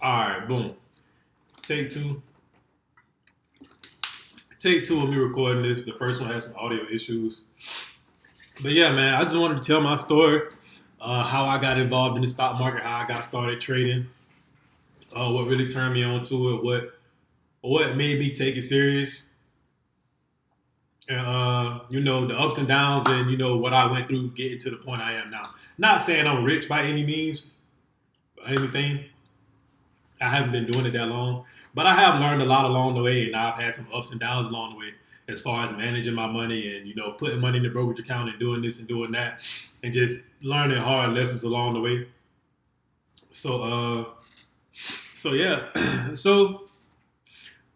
All right, boom. Take two. Take two of me recording this. The first one has some audio issues. But yeah, man, I just wanted to tell my story, how I got involved in the stock market, how I got started trading, what really turned me on to it, what made me take it serious, and the ups and downs, and what I went through getting to the point I am now. Not saying I'm rich by any means, or anything. I haven't been doing it that long, but I have learned a lot along the way, and I've had some ups and downs along the way as far as managing my money and putting money in the brokerage account and doing this and doing that, and just learning hard lessons along the way. So, so yeah, so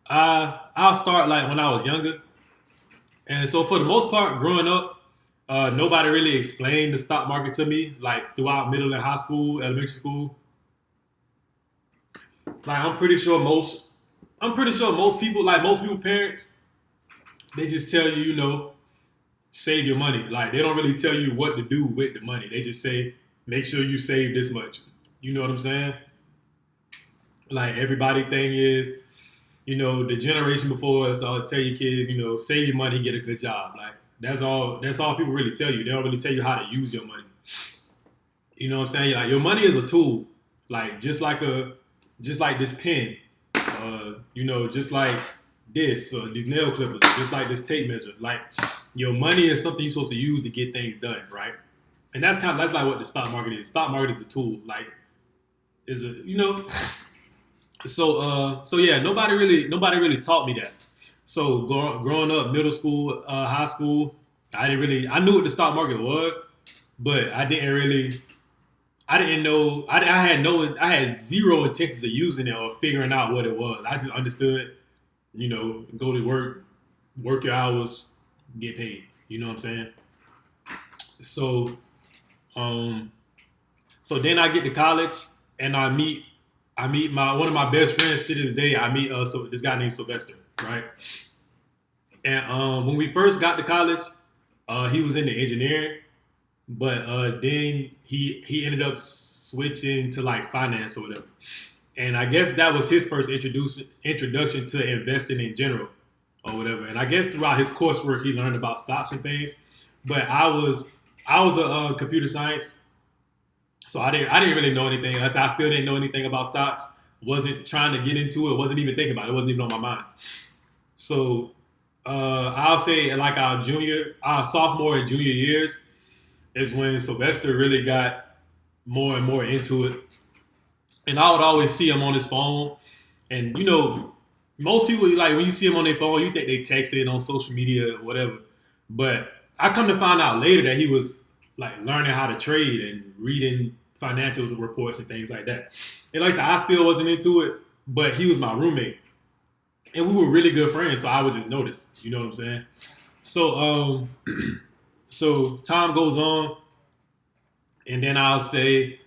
I'll start like when I was younger, and so for the most part, growing up, nobody really explained the stock market to me like throughout middle and high school, elementary school. Like I'm pretty sure most people, like most people parents, they just tell you, save your money. Like they don't really tell you what to do with the money. They just say, make sure you save this much. You know what I'm saying? Like everybody thing is, the generation before us all tell your kids, save your money, get a good job. Like that's all people really tell you. They don't really tell you how to use your money. You know what I'm saying? Like your money is a tool. Like just like this pen, just like this or these nail clippers, just like this tape measure. Like your money is something you're supposed to use to get things done, right? And that's like what the stock market is. Stock market is a tool. Like is a so yeah, nobody really taught me that. So growing up, middle school, high school, I knew what the stock market was, but I didn't know. I had zero intentions of using it or figuring out what it was. I just understood, go to work, work your hours, get paid. You know what I'm saying? So, um, so then I get to college and I meet my one of my best friends to this day. I meet so this guy named Sylvester, right? And when we first got to college, he was into engineering, but then he ended up switching to like finance or whatever. And I guess that was his first introduction to investing in general or whatever. And I guess throughout his coursework, he learned about stocks and things. But I was a computer science, so I didn't really know anything. I still didn't know anything about stocks. Wasn't trying to get into it. Wasn't even thinking about it. It wasn't even on my mind. So I'll say like our sophomore and junior years is when Sylvester really got more and more into it. And I would always see him on his phone. And most people like when you see him on their phone, you think they texting on social media or whatever. But I come to find out later that he was like learning how to trade and reading financial reports and things like that. And like I said, I still wasn't into it, but he was my roommate. And we were really good friends, so I would just notice. You know what I'm saying? So so time goes on, and then I'll say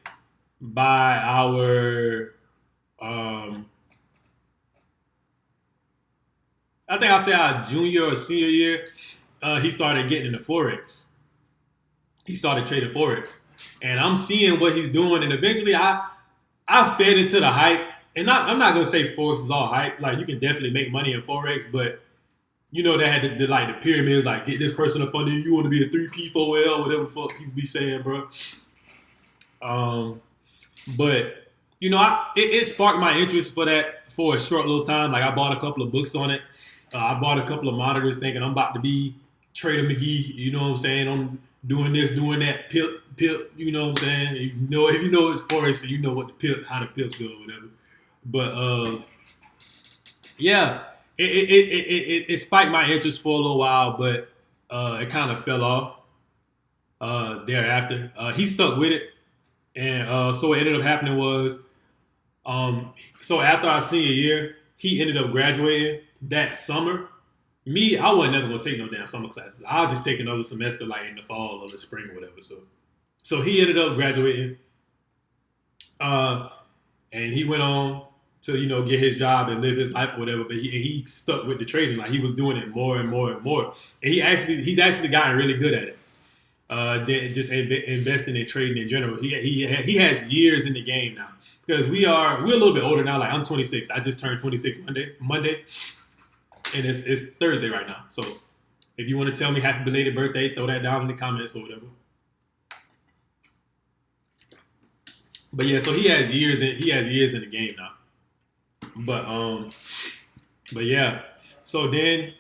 by our I think I'll say our junior or senior year, he started getting into forex. He started trading forex, and I'm seeing what he's doing, and eventually I fed into the hype. And I'm not gonna say forex is all hype. Like you can definitely make money in forex, but they had like the pyramids, like get this person up under you. You want to be a 3P4L, whatever the fuck people be saying, bro. Um, but it sparked my interest for that for a short little time. Like I bought a couple of books on it. I bought a couple of monitors, thinking I'm about to be Trader McGee. You know what I'm saying? I'm doing this, doing that, pip. You know what I'm saying? If you know it's forex, you know what how the pips go, or whatever. But yeah, it spiked my interest for a little while, but it kind of fell off thereafter. He stuck with it, and so what ended up happening was, so after our senior year, he ended up graduating that summer. Me, I wasn't never gonna take no damn summer classes. I'll just take another semester like in the fall or the spring or whatever. So he ended up graduating, uh, and he went on to get his job and live his life or whatever. But he stuck with the trading. Like he was doing it more and more and more. And he's actually gotten really good at it. than just investing in trading in general. He has years in the game now because we're a little bit older now. Like I'm 26. I just turned 26 Monday, and it's Thursday right now. So if you want to tell me happy belated birthday, throw that down in the comments or whatever. But yeah, so he has years in the game now. But yeah. So then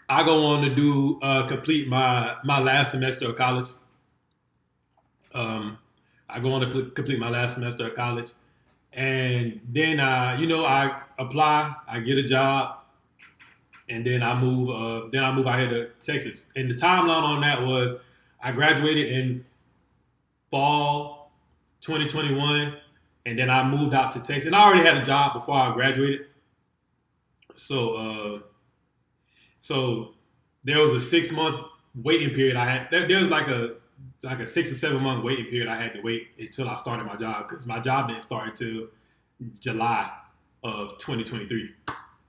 I go on to do complete my last semester of college. I go on to complete my last semester of college, and then I apply, I get a job, and then I move. Then I move out here to Texas. And the timeline on that was I graduated in fall 2021, and then I moved out to Texas. And I already had a job before I graduated, so there was a 6 month waiting period. I had there was like a 6 or 7 month waiting period. I had to wait until I started my job because my job didn't start until July of 2023.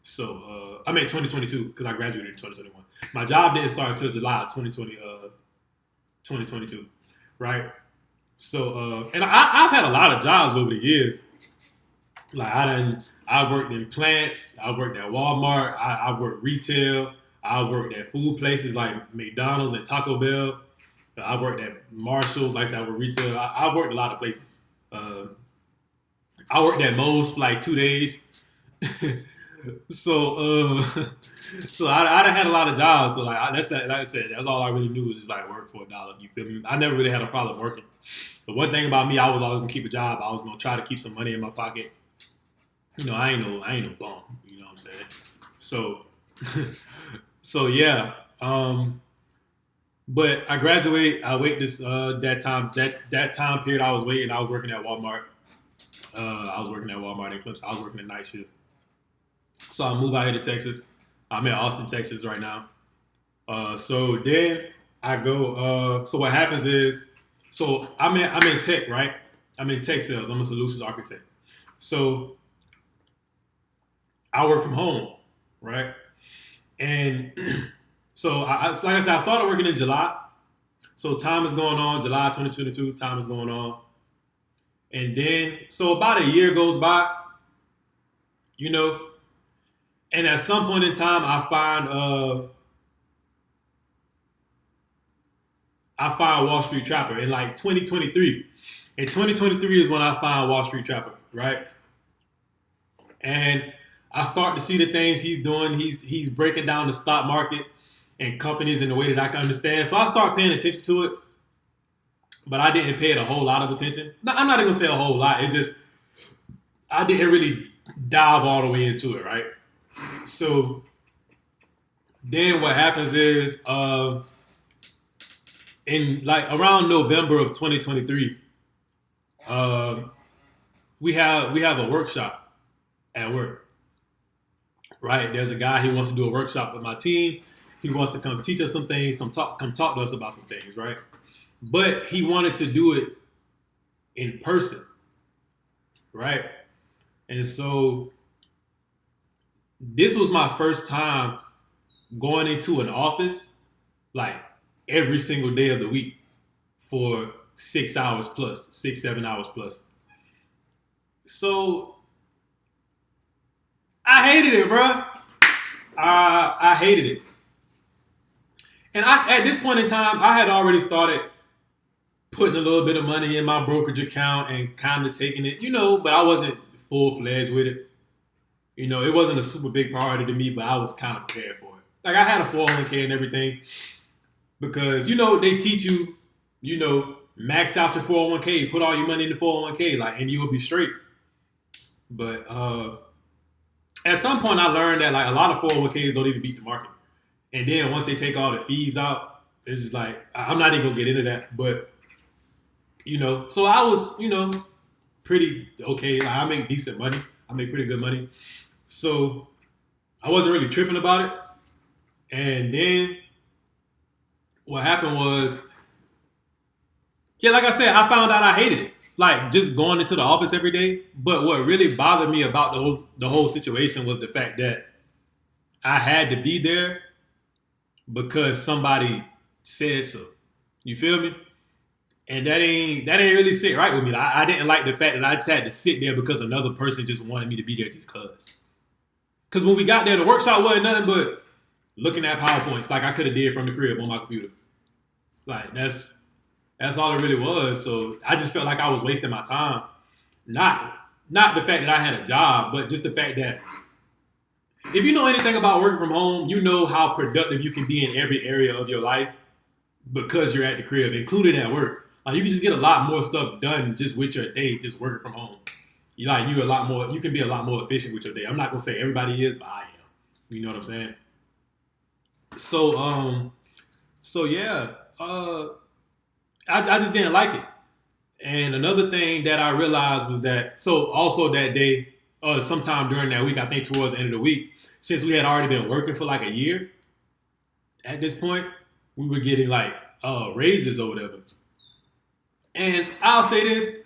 So I mean 2022 because I graduated in 2021. My job didn't start until July of 2022, right? So and I've had a lot of jobs over the years. Like I worked in plants. I worked at Walmart. I worked retail. I worked at food places like McDonald's and Taco Bell. I worked at Marshalls. Like I said, I worked retail. I worked a lot of places. I worked at Moe's for like 2 days. So so I had a lot of jobs. So like like I said, that's all I really knew was just like work for $1. You feel me? I never really had a problem working. The one thing about me, I was always gonna keep a job. I was gonna try to keep some money in my pocket. I ain't no bum. You know what I'm saying? So, so yeah. But I graduate. I wait this that time period. I was waiting. I was working at Walmart. I was working at Walmart in Clemson. I was working at night shift. So I move out here to Texas. I'm in Austin, Texas right now. So then I go. So what happens is, so I'm in tech, right? I'm in tech sales. I'm a solutions architect. So I work from home, right? And so like I said, I started working in July. So time is going on, July 2022, time is going on. And then, so about a year goes by, and at some point in time, I find Wall Street Trapper in like 2023. In 2023 is when I find Wall Street Trapper, right? And I start to see the things he's doing. He's breaking down the stock market and companies in the way that I can understand. So I start paying attention to it, but I didn't pay it a whole lot of attention. I'm not even gonna say a whole lot. It just, I didn't really dive all the way into it, right? So then what happens is, in like around November of 2023, we have a workshop at work, right? There's a guy, he wants to do a workshop with my team. He wants to come teach us some things, come talk to us about some things, right? But he wanted to do it in person, right? And so this was my first time going into an office like every single day of the week for 6 hours plus, 7 hours plus. So I hated it, bro. I hated it. And at this point in time, I had already started putting a little bit of money in my brokerage account and kind of taking it, but I wasn't full-fledged with it. It wasn't a super big priority to me, but I was kind of prepared for it. Like I had a 401k and everything because, they teach you, max out your 401k, put all your money in the 401k, like, and you'll be straight. But at some point I learned that like a lot of 401ks don't even beat the market. And then once they take all the fees out, it's just like, I'm not even gonna get into that. But, so I was, pretty okay. Like, I make decent money. I make pretty good money. So I wasn't really tripping about it. And then what happened was, yeah, like I said, I found out I hated it. Like just going into the office every day. But what really bothered me about the whole situation was the fact that I had to be there because somebody said so. You feel me? And that ain't really sit right with me. I didn't like the fact that I just had to sit there because another person just wanted me to be there just cause. Cause when we got there, the workshop wasn't nothing but looking at PowerPoints like I could have did from the crib on my computer. Like that's all it really was. So I just felt like I was wasting my time. Not the fact that I had a job, but just the fact that if you know anything about working from home, you know how productive you can be in every area of your life because you're at the crib, including at work. Like you can just get a lot more stuff done just with your day, just working from home. You a lot more. You can be a lot more efficient with your day. I'm not gonna say everybody is, but I am. You know what I'm saying? So yeah, I just didn't like it. And another thing that I realized was that also that day, sometime during that week, I think towards the end of the week, since we had already been working for like a year, at this point, we were getting like raises or whatever. And I'll say this,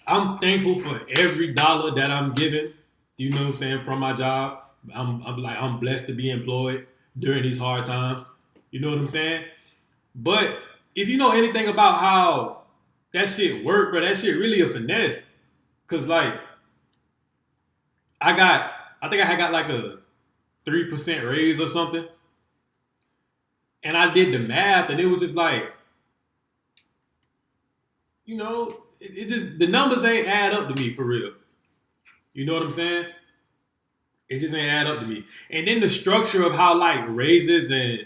I'm thankful for every dollar that I'm given, you know what I'm saying, from my job. I'm blessed to be employed during these hard times. You know what I'm saying? But if you know anything about how that shit work, bro, that shit really a finesse. Cause like I think I had got like a 3% raise or something. And I did the math and it was just like, you know, it just the numbers ain't add up to me for real. You know what I'm saying? It just ain't add up to me. And then the structure of how like raises and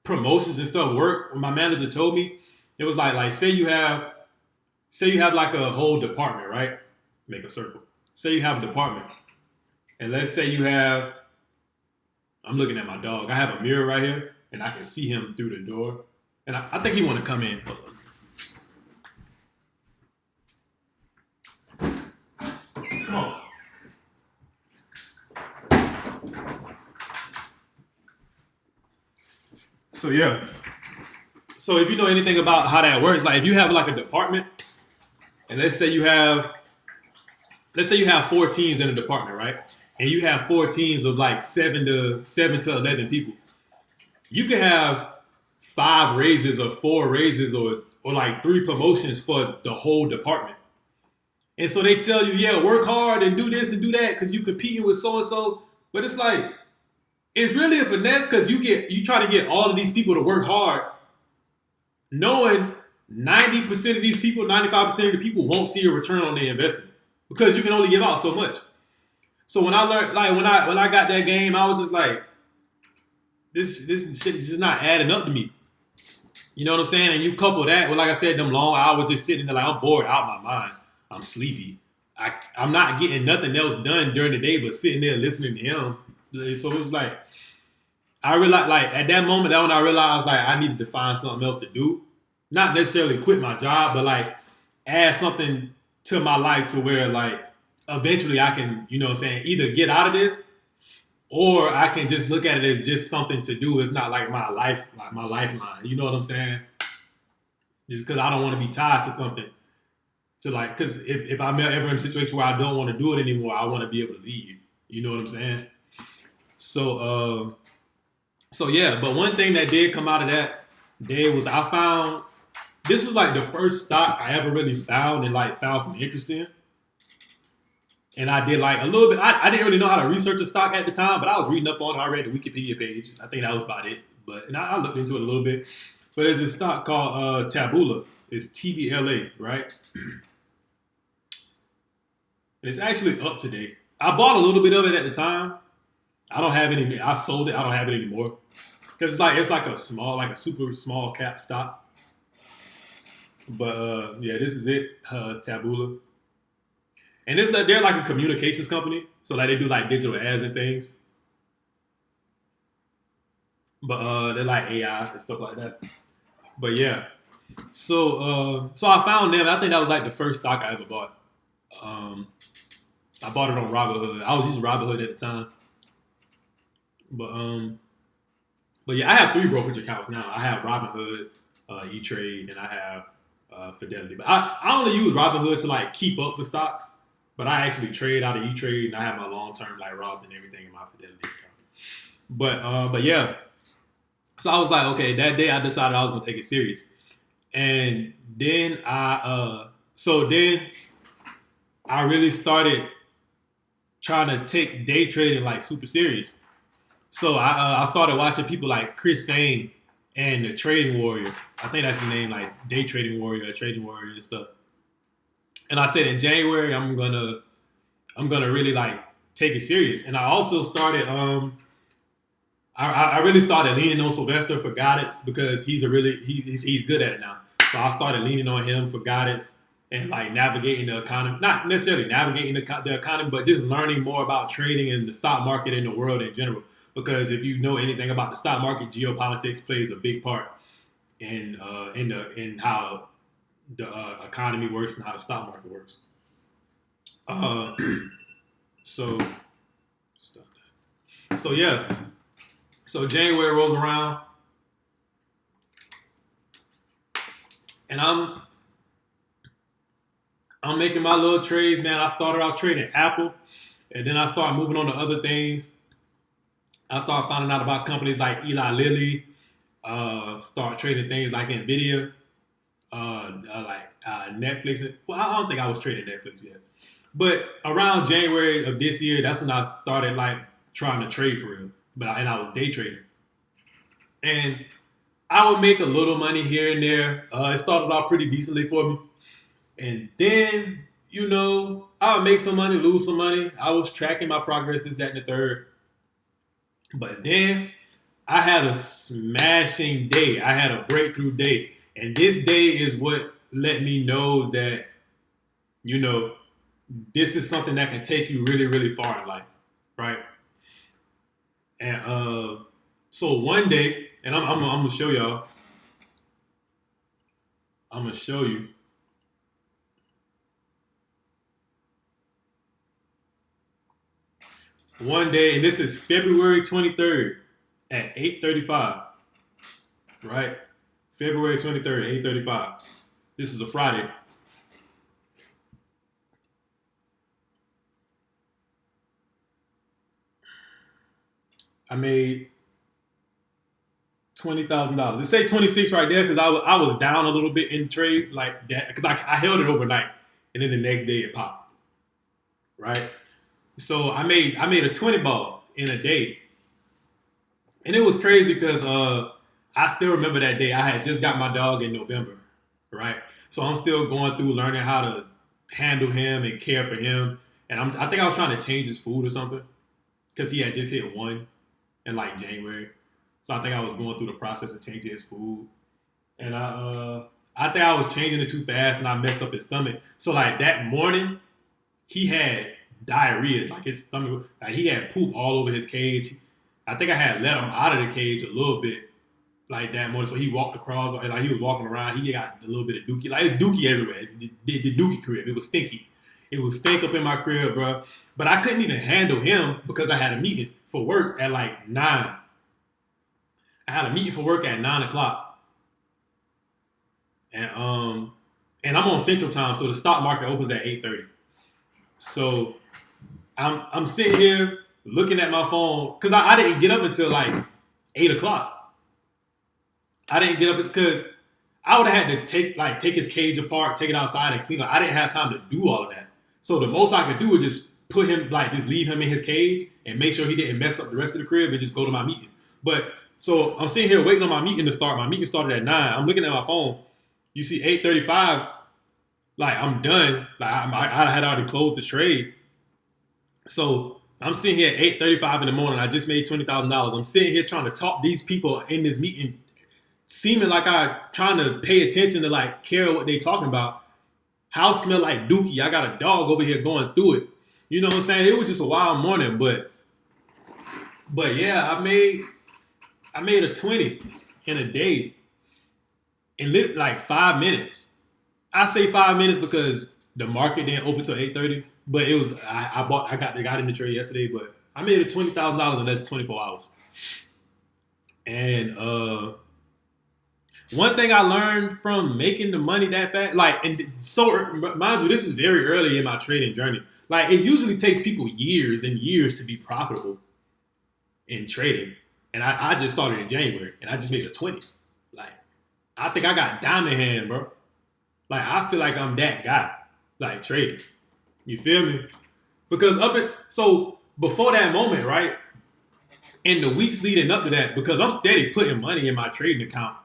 promotions and stuff work, when my manager told me, it was like say you have like a whole department, right? Make a circle. Say you have a department. And let's say you have, I'm looking at my dog. I have a mirror right here and I can see him through the door. And I think he want to come in. Come on. So yeah. So if you know anything about how that works, like if you have like a department, and let's say you have 4 teams in a department, right? And you have 4 teams of like 7 to 11 people. You could have 5 raises or 4 raises or like 3 promotions for the whole department. And so they tell you, yeah, work hard and do this and do that because you competing with so and so. But it's like it's really a finesse because you try to get all of these people to work hard, knowing 90% of these people, 95% of the people won't see a return on their investment because you can only give out so much. So when I learned, like when I got that game, I was just like, this shit is just not adding up to me. You know what I'm saying? And you couple that with, like I said, them long hours just sitting there like I'm bored out my mind. I'm sleepy. I'm not getting nothing else done during the day but sitting there listening to him. So it was like, I realized, like at that moment, that when I realized like I needed to find something else to do. Not necessarily quit my job, but like add something to my life to where like eventually I can, you know what I'm saying, either get out of this or I can just look at it as just something to do. It's not like my life, like my lifeline. You know what I'm saying? Just because I don't want to be tied to something. To like, because if I'm ever in a situation where I don't want to do it anymore, I want to be able to leave. You know what I'm saying? So yeah, but one thing that did come out of that day was I found, this was like the first stock I ever really found and like found some interest in. And I did like a little bit, I didn't really know how to research a stock at the time, but I was reading up on it. I read the Wikipedia page. I think that was about it. And I looked into it a little bit. But there's a stock called Taboola. It's TBLA, right? And it's actually up today. I bought a little bit of it at the time. I don't have any. I sold it. I don't have it anymore because it's like a super small cap stock. But yeah, this is it, Taboola, and they're like a communications company, so like they do like digital ads and things. But they're like AI and stuff like that. But yeah, so I found them. I think that was like the first stock I ever bought. I bought it on Robinhood. I was using Robinhood at the time. But yeah, I have 3 brokerage accounts now. I have Robinhood, E-Trade, and I have Fidelity. But I only use Robinhood to like keep up with stocks. But I actually trade out of E-Trade, and I have my long-term like Roth and everything in my Fidelity account. But yeah, so I was like, okay, that day I decided I was gonna take it serious, And then then I really started trying to take day trading like super serious. So I started watching people like Chris Sane and the Trading Warrior. I think that's the name, like Day Trading Warrior, Trading Warrior and stuff. And I said in January I'm gonna really like take it serious. And I also started I really started leaning on Sylvester for guidance because he's good at it now. So I started leaning on him for guidance and like navigating the economy, not necessarily navigating the economy, but just learning more about trading and the stock market in the world in general. Because if you know anything about the stock market, geopolitics plays a big part in how the economy works and how the stock market works. Uh, so so yeah, so January rolls around and I'm making my little trades, man. I started out trading Apple, and then I started moving on to other things. I started finding out about companies like Eli Lilly, start trading things like Nvidia, Netflix. Well, I don't think I was trading Netflix yet, but around January of this year, that's when I started like trying to trade for real. And I was day trading, and I would make a little money here and there. It started out pretty decently for me, and then I would make some money, lose some money. I was tracking my progress, this, that, and the third. But then I had a smashing day. I had a breakthrough day. And this day is what let me know that, you know, this is something that can take you really, really far in life. Right. And so one day, and I'm going to show y'all. I'm going to show you. One day, and this is February 23rd at 8:35. Right? February 23rd, 8:35. This is a Friday. I made $20,000. Let's say 26 right there because I was down a little bit in trade like that because I held it overnight and then the next day it popped. Right? So I made a 20 ball in a day. And it was crazy because I still remember that day. I had just got my dog in November, right? So I'm still going through learning how to handle him and care for him. And I think I was trying to change his food or something because he had just hit one in like January. So I think I was going through the process of changing his food. And I think I was changing it too fast and I messed up his stomach. So like that morning, he had diarrhea, like his stomach, like he had poop all over his cage. I think I had let him out of the cage a little bit, like that morning. So he walked across, like he was walking around. He got a little bit of dookie, like it's dookie everywhere. The dookie crib, it was stinky. It was stink up in my crib, bro. But I couldn't even handle him because I had a meeting for work at like 9. I had a meeting for work at 9 o'clock, and I'm on Central Time, so the stock market opens at 8:30. So I'm sitting here looking at my phone because I didn't get up until like 8 o'clock. I didn't get up because I would have had to take his cage apart, take it outside and clean it. I didn't have time to do all of that. So the most I could do was just put him just leave him in his cage and make sure he didn't mess up the rest of the crib and just go to my meeting. But so I'm sitting here waiting on my meeting to start. My meeting started at 9. I'm looking at my phone. You see 8:35. Like I'm done. Like I had already closed the trade. So I'm sitting here at 8:35 in the morning. I just made $20,000. I'm sitting here trying to talk these people in this meeting, seeming like I trying to pay attention to like care what they talking about. House smell like dookie. I got a dog over here going through it. You know what I'm saying? It was just a wild morning, but yeah, I made a 20 in a day in like 5 minutes. I say 5 minutes because the market didn't open till 8:30. But it was I got in the trade yesterday, but I made it $20,000 in less than 24 hours. And one thing I learned from making the money that fast, like, and so mind you, this is very early in my trading journey. Like, it usually takes people years and years to be profitable in trading, and I just started in January, and I just made a 20. Like, I think I got diamond hand, bro. Like I feel like I'm that guy, like trading. You feel me? Because so before that moment, right? In the weeks leading up to that, because I'm steady putting money in my trading account,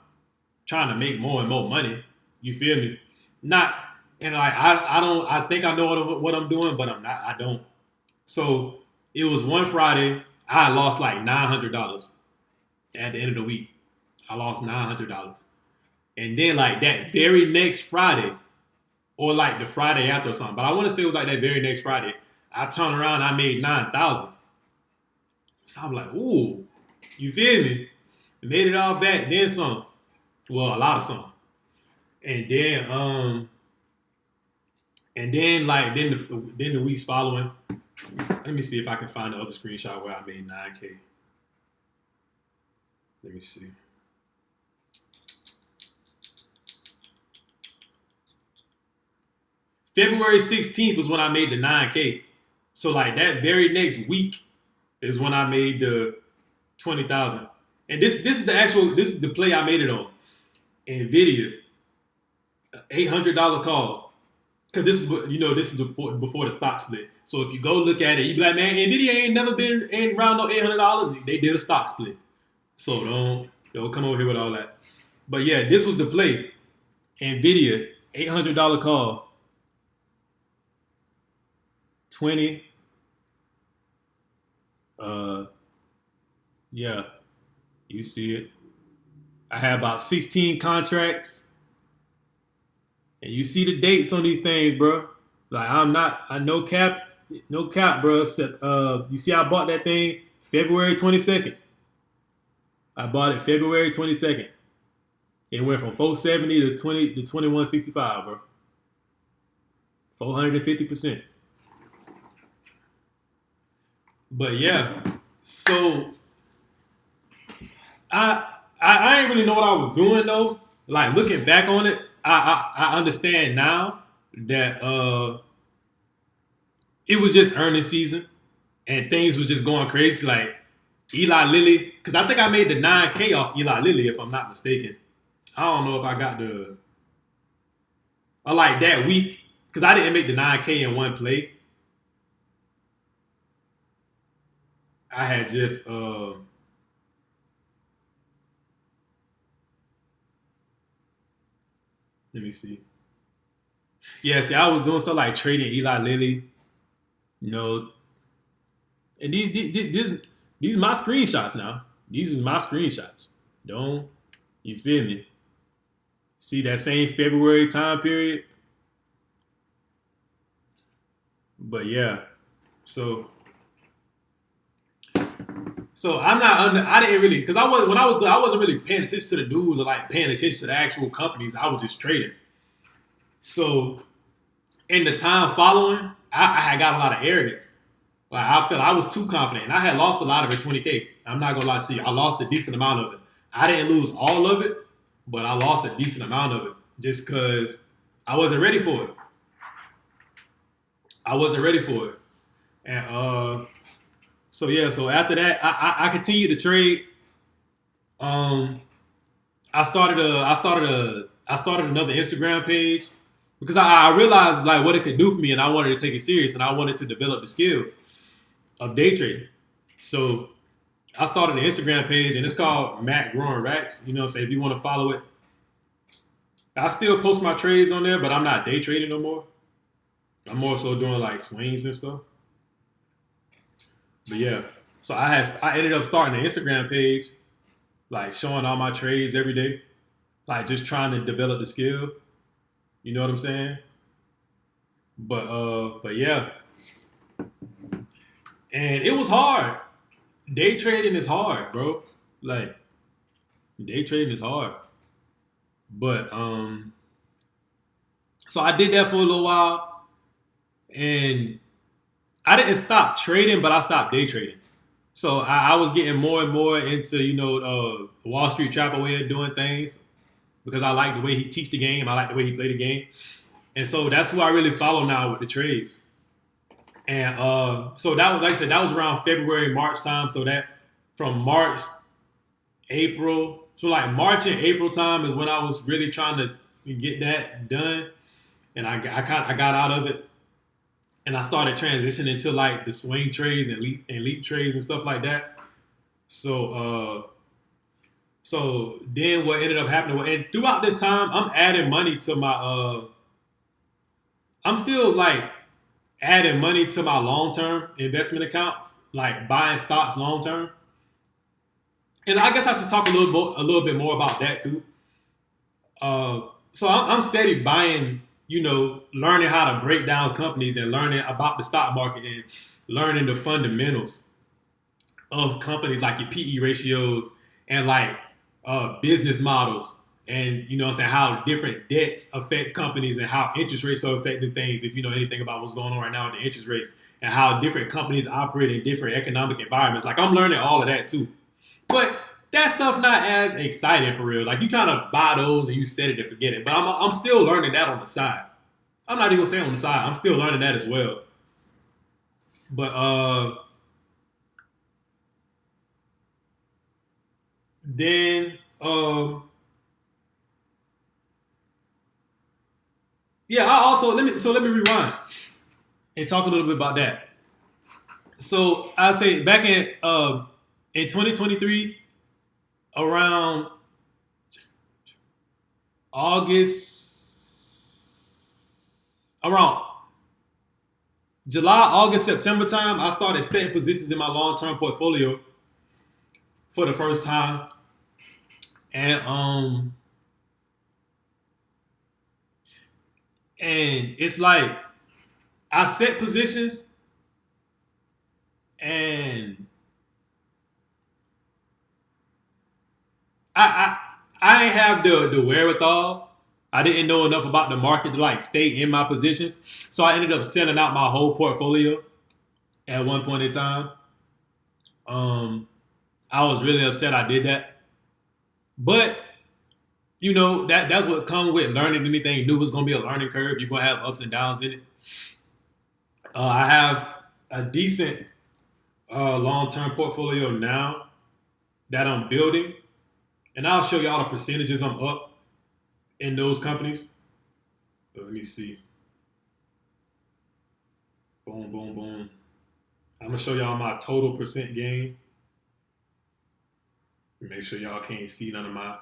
trying to make more and more money. You feel me? Not and like I don't I think I know what I'm doing, but I'm not. I don't. So it was one Friday. I lost like $900 at the end of the week. I lost $900, and then like that very next Friday, or like the Friday after or something. But I want to say it was like that very next Friday. I turned around. I made 9,000. So I'm like, ooh, you feel me? Made it all back. Then some. Well, a lot of some. And then then the weeks following. Let me see if I can find the other screenshot where I made 9K. Let me see. February 16th was when I made the 9K. So like that very next week is when I made the 20,000. And this is the play I made it on. Nvidia, $800 call. Cause this is before the stock split. So if you go look at it, you be like, man, Nvidia ain't never been around no $800. They did a stock split. So don't come over here with all that. But yeah, this was the play. Nvidia, $800 call. 20. Yeah, you see it. I had about 16 contracts. And you see the dates on these things, bro. Like I no cap, bro. You see I bought that thing February 22nd. I bought it February 22nd. It went from 470 to 2165, bro. 450%. But yeah, so I ain't really know what I was doing though. Like looking back on it, I understand now that it was just earnings season and things was just going crazy. Like Eli Lilly, because I think I made the 9K off Eli Lilly if I'm not mistaken. I don't know if I got or like that week, because I didn't make the 9K in one play. I had just let me see. Yeah, see, I was doing stuff like trading Eli Lilly, you know, and these my screenshots now. These is my screenshots. Don't you feel me? See that same February time period? But yeah, so I'm not under. I didn't really because I wasn't really paying attention to the news or like paying attention to the actual companies. I was just trading. So in the time following, I had got a lot of arrogance. Like I felt I was too confident, and I had lost a lot of it. 20K. I'm not gonna lie to you. I lost a decent amount of it. I didn't lose all of it, but I lost a decent amount of it just because I wasn't ready for it. I wasn't ready for it, and so yeah. So after that, I continued to trade. Um, I started another Instagram page because I realized like what it could do for me, and I wanted to take it serious, and I wanted to develop the skill of day trading. So I started an Instagram page, and it's called Matt Growing Racks. You know, so if you want to follow it, I still post my trades on there, but I'm not day trading no more. I'm more so doing like swings and stuff. But yeah, so I ended up starting an Instagram page, like showing all my trades every day, like just trying to develop the skill. You know what I'm saying? But yeah, and it was hard. Day trading is hard, bro. Like day trading is hard. But so I did that for a little while, and I didn't stop trading, but I stopped day trading. So I was getting more and more into Wall Street Trapper way of doing things because I like the way he teach the game. I like the way he play the game, and so that's who I really follow now with the trades. And so that was like I said, that was around February, March time. So that from March, April, So like March and April time is when I was really trying to get that done, and I got out of it, and I started transitioning to like the swing trades and leap trades and stuff like that. So so then what ended up happening, and throughout this time, I'm adding money to my I'm still like adding money to my long term investment account, like buying stocks long term. And I guess I should talk a little bit more about that too. Uh, so I'm steady buying, learning how to break down companies and learning about the stock market and learning the fundamentals of companies like your PE ratios and like business models and what I'm saying, how different debts affect companies and how interest rates are affecting things, if you know anything about what's going on right now with the interest rates and how different companies operate in different economic environments. Like I'm learning all of that too. But that stuff not as exciting for real. Like you kind of buy those and you set it and forget it. But I'm still learning that on the side. I'm not even saying on the side. I'm still learning that as well. But then yeah, I also let me rewind and talk a little bit about that. So I say back in 2023, around August, around July, August, September time, I started setting positions in my long term portfolio for the first time, and and it's like I set positions and I I ain't have the wherewithal. I didn't know enough about the market to like stay in my positions, so I ended up selling out my whole portfolio at one point in time. Um, I was really upset I did that, but that's what comes with learning anything new. It's gonna be a learning curve. You're gonna have ups and downs in it. I have a decent long-term portfolio now that I'm building, and I'll show y'all the percentages I'm up in those companies. Let me see. Boom, boom, boom. I'm gonna show y'all my total percent gain. Make sure y'all can't see none of my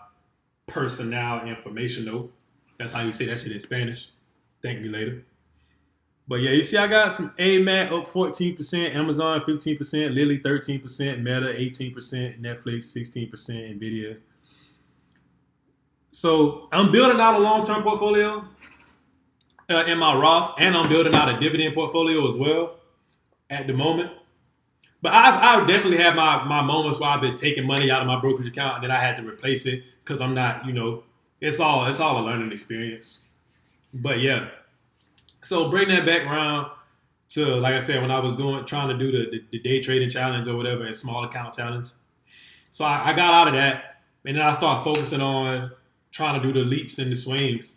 personnel information though. That's how you say that shit in Spanish. Thank me later. But yeah, you see I got some AMAT up 14%, Amazon 15%, Lilly 13%, Meta 18%, Netflix 16%, Nvidia. So I'm building out a long-term portfolio in my Roth, and I'm building out a dividend portfolio as well at the moment. But I definitely have my moments where I've been taking money out of my brokerage account and then I had to replace it because I'm not, it's all a learning experience. But yeah, so bring that back around to, like I said, when I was trying to do the day trading challenge or whatever and small account challenge. So I got out of that, and then I started focusing on trying to do the leaps and the swings.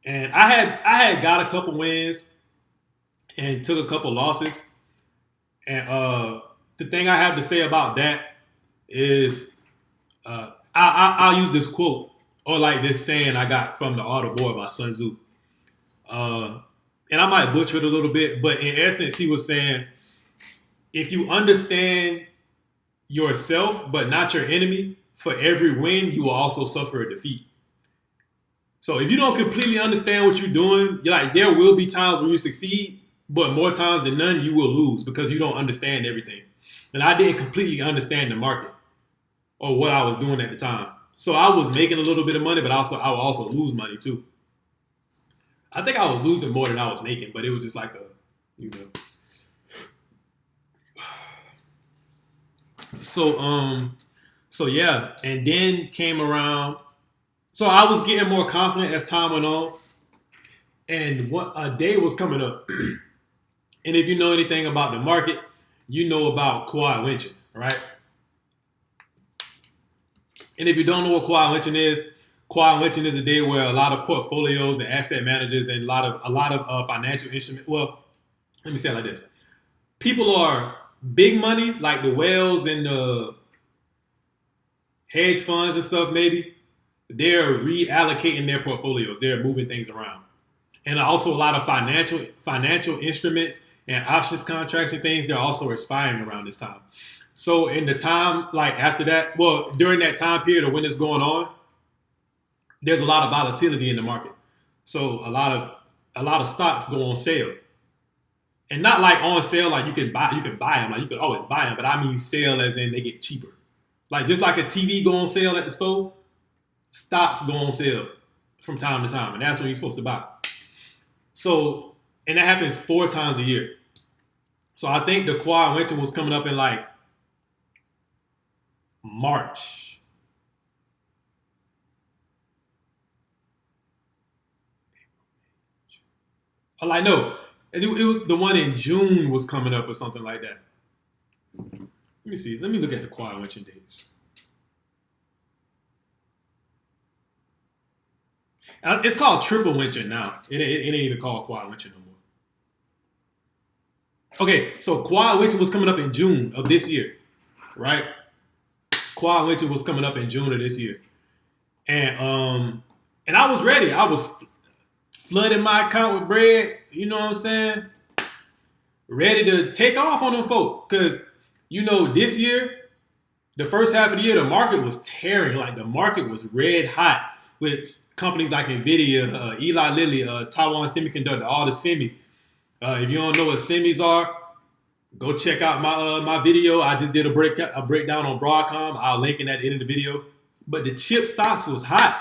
And I had got a couple wins and took a couple losses. And the thing I have to say about that is I'll use this quote or like this saying I got from The Art of War by Sun Tzu. And I might butcher it a little bit, but in essence, he was saying, if you understand yourself but not your enemy, for every win, you will also suffer a defeat. So if you don't completely understand what you're doing, there will be times when you succeed, but more times than none, you will lose because you don't understand everything. And I didn't completely understand the market or what I was doing at the time. So I was making a little bit of money, but I would also lose money too. I think I was losing more than I was making, but it was just like So yeah, and then came around. So I was getting more confident as time went on, and what a day was coming up. And if you know anything about the market, you know about quad lynching, right? And if you don't know what quad lynching is a day where a lot of portfolios and asset managers and a lot of financial instruments. Well, let me say it like this: people are big money, like the whales and hedge funds and stuff, maybe they're reallocating their portfolios. They're moving things around, and also a lot of financial instruments and options contracts and things. They're also expiring around this time. So in the time like after that, well, during that time period of when it's going on, there's a lot of volatility in the market. So a lot of stocks go on sale, and not like on sale like you can buy them like you could always buy them, but I mean sale as in they get cheaper. Like just like a TV go on sale at the store, stocks go on sale from time to time, and that's when you're supposed to buy. So, and that happens 4 times a year. So I think the Kawhi winter was coming up in like March. Oh, like no, it was the one in June was coming up or something like that. Let me see. Let me look at the Kawhi winter dates. It's called triple winter now. It ain't even called Kawhi winter no more. Okay, so Kawhi winter was coming up in June of this year, right? Kawhi winter was coming up in June of this year, and I was ready. I was flooding my account with bread. You know what I'm saying? Ready to take off on them folk. Because, this year, the first half of the year, the market was tearing. Like, the market was red hot with companies like NVIDIA, Eli Lilly, Taiwan Semiconductor, all the semis. If you don't know what semis are, go check out my video. I just did a breakdown on Broadcom. I'll link it at the end of the video. But the chip stocks was hot.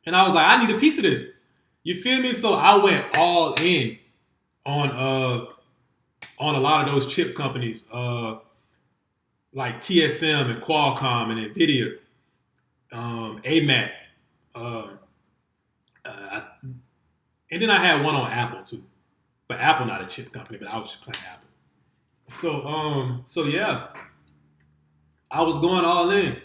And I was like, I need a piece of this. You feel me? So I went all in on a lot of those chip companies, like TSM and Qualcomm and Nvidia, AMAT, uh, uh, and then I had one on Apple too. But Apple not a chip company, but I was just playing Apple. So yeah, I was going all in.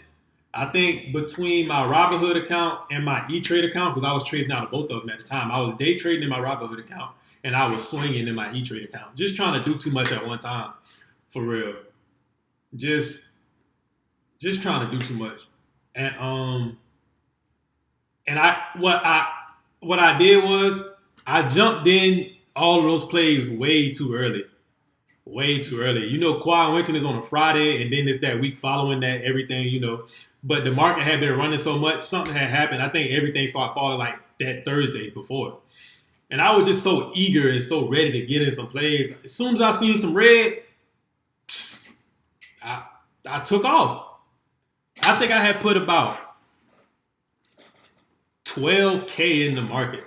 I think between my Robinhood account and my E-Trade account, because I was trading out of both of them at the time, I was day trading in my Robinhood account and I was swinging in my E-Trade account. Just trying to do too much at one time, for real. Just, just trying to do too much. And what I did was I jumped in all of those plays way too early. Way too early. Kawhi Leonard is on a Friday, and then it's that week following that everything. But the market had been running so much, something had happened. I think everything started falling like that Thursday before. And I was just so eager and so ready to get in some plays. As soon as I seen some red, I, I took off. I think I had put about 12K in the market.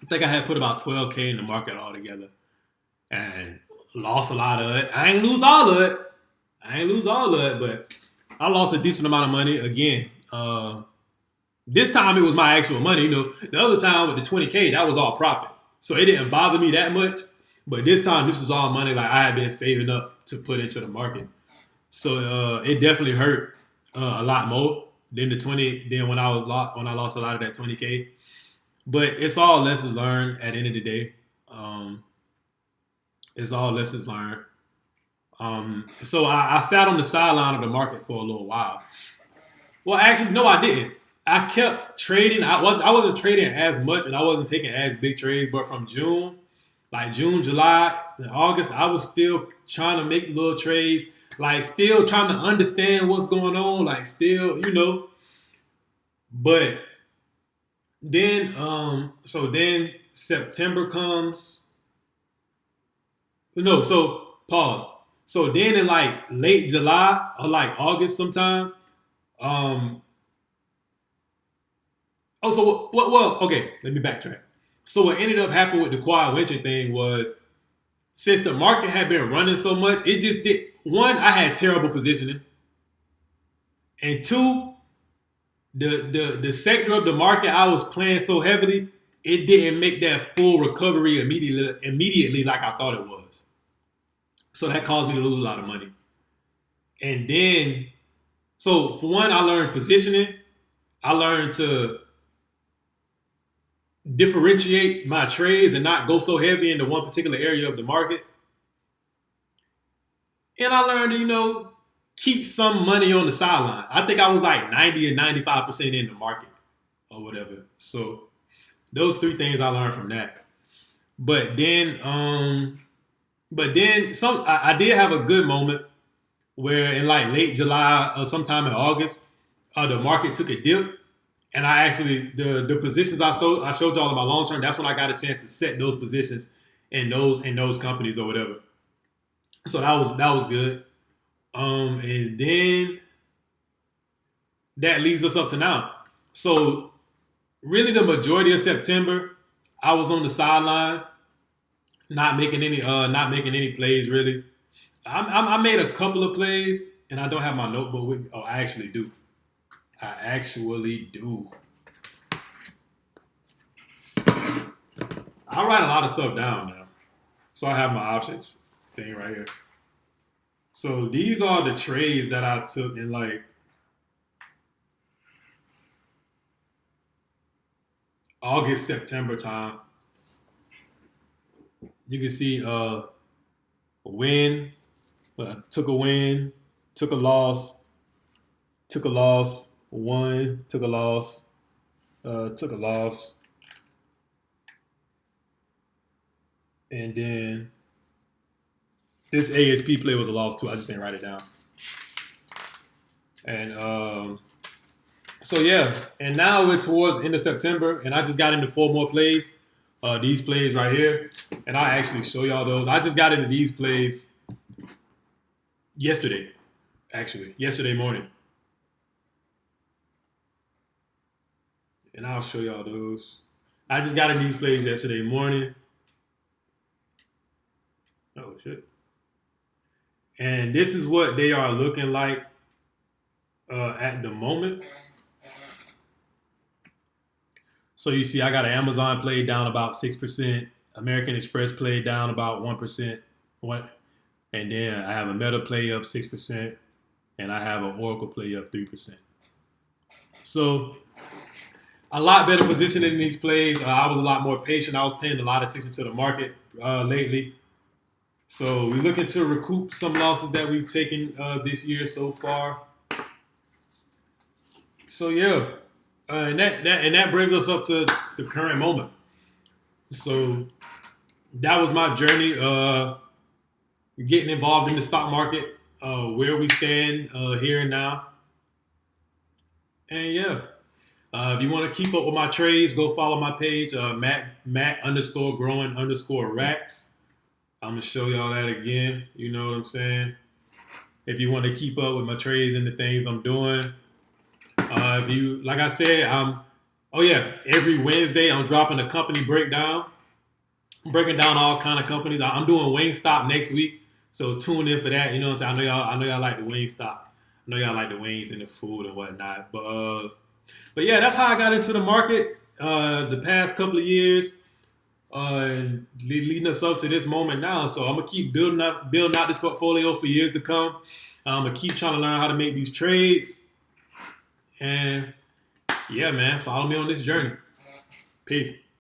I think I had put about 12K in the market altogether. And lost a lot of it. I ain't lose all of it. But I lost a decent amount of money again. This time it was my actual money. The other time with the 20K, that was all profit. So it didn't bother me that much. But this time, this was all money like I had been saving up to put into the market. So it definitely hurt a lot more than the 20. Then when I lost a lot of that 20K. But it's all lessons learned at the end of the day. It's all lessons learned. So I sat on the sideline of the market for a little while. Well, actually, no, I didn't. I kept trading. I wasn't trading as much, and I wasn't taking as big trades. But from June, like June, July, and August, I was still trying to make little trades. Like still trying to understand what's going on. Like still. But then, so then September comes. No, so pause. So then in like late July or like August sometime, so what? Well, okay, let me backtrack. So what ended up happening with the Kawhi Leonard thing was, since the market had been running so much, it just did. One, I had terrible positioning, and two, the sector of the market I was playing so heavily, it didn't make that full recovery immediately like I thought it was. So that caused me to lose a lot of money. And then, so for one, I learned positioning. I learned to differentiate my trades and not go so heavy into one particular area of the market. And I learned, keep some money on the sideline. I think I was like 90 or 95% in the market or whatever. So those three things I learned from that. But then, I did have a good moment where in like late July or sometime in August, the market took a dip, and I actually the positions I showed y'all in my long term. That's when I got a chance to set those positions in those companies or whatever. So that was good. And then that leads us up to now. So really, the majority of September, I was on the sideline, not making any plays really. I made a couple of plays, and I don't have my notebook with me. Oh, I actually do. I actually do. I write a lot of stuff down now, so I have my options thing right here. So these are the trades that I took in like August, September time. You can see a win, took a win, took a loss, took a loss, won, took a loss, took a loss, and then this ASP play was a loss too. I just didn't write it down. And so yeah, and now we're towards the end of September, and I just got into four more plays. These plays right here, and I'll actually show y'all those. I just got into these plays yesterday, actually, yesterday morning. And I'll show y'all those. I just got into these plays yesterday morning. Oh, shit. And this is what they are looking like at the moment. So you see, I got an Amazon play down about 6%, American Express play down about 1%, and then I have a Meta play up 6%, and I have an Oracle play up 3%. So a lot better position in these plays. I was a lot more patient. I was paying a lot of attention to the market lately. So we're looking to recoup some losses that we've taken this year so far. So yeah. And that brings us up to the current moment. So that was my journey, getting involved in the stock market, where we stand here and now. And yeah, if you want to keep up with my trades, go follow my page, Matt_growing_racks. I'm gonna show y'all that again. You know what I'm saying? If you want to keep up with my trades and the things I'm doing. If you, like I said, every Wednesday I'm dropping a company breakdown. I'm breaking down all kind of companies. I'm doing Wingstop next week, so tune in for that. You know what I'm saying? I know y'all like the Wingstop. I know y'all like the wings and the food and whatnot. But yeah, that's how I got into the market the past couple of years, and leading us up to this moment now. So I'm gonna keep building out this portfolio for years to come. I'm gonna keep trying to learn how to make these trades. And yeah, man, follow me on this journey. Peace.